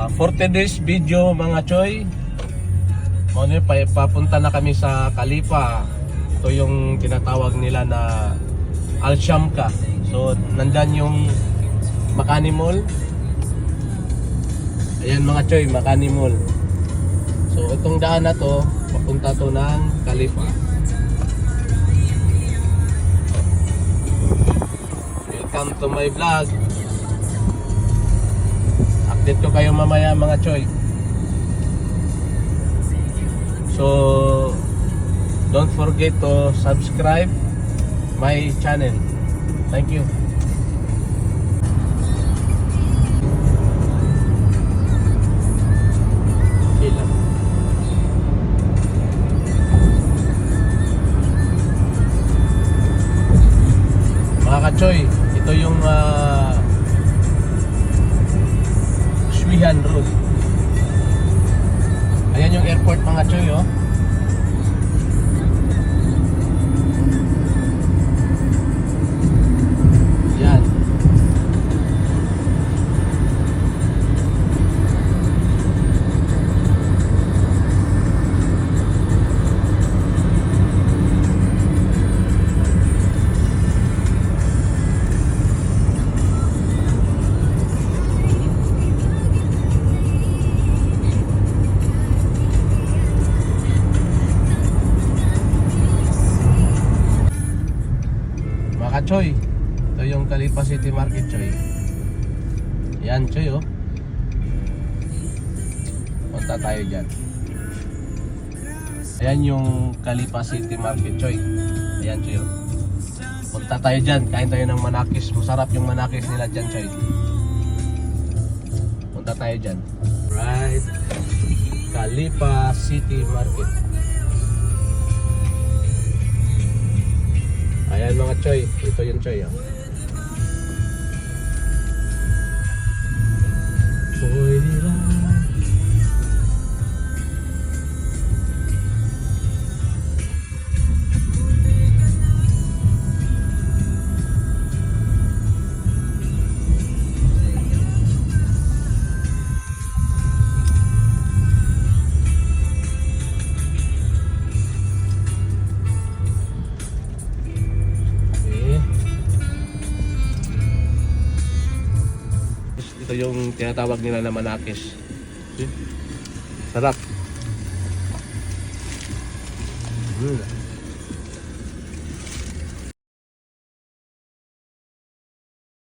40 days video mga choy. Papunta na kami sa Khalifa. Ito yung tinatawag nila na Al-Shamka. So nandyan yung Makani Mall. Ayan mga choy, Makani Mall. So itong daan na to, papunta to ng Khalifa. Welcome to my vlog. Update ko kayo mamaya mga choy. So don't forget to subscribe my channel. Thank you. Mga kachoy, ito yung Swihan Road. Ayan yung airport mga choy, oh. Yan. Choy, ito yung Khalifa City Market choy. Yan choy, oh. Punta tayo dyan. Ayan yung Khalifa City Market choy. Ayan choy, oh. Punta tayo dyan, kain tayo ng manakis. Masarap yung manakis nila dyan choy. Punta tayo dyan. Right, Khalifa City Market. Ayan mga choy, ito yung choy, oh. Choy nila. Ito yung tinatawag nila na manakis. Sarap.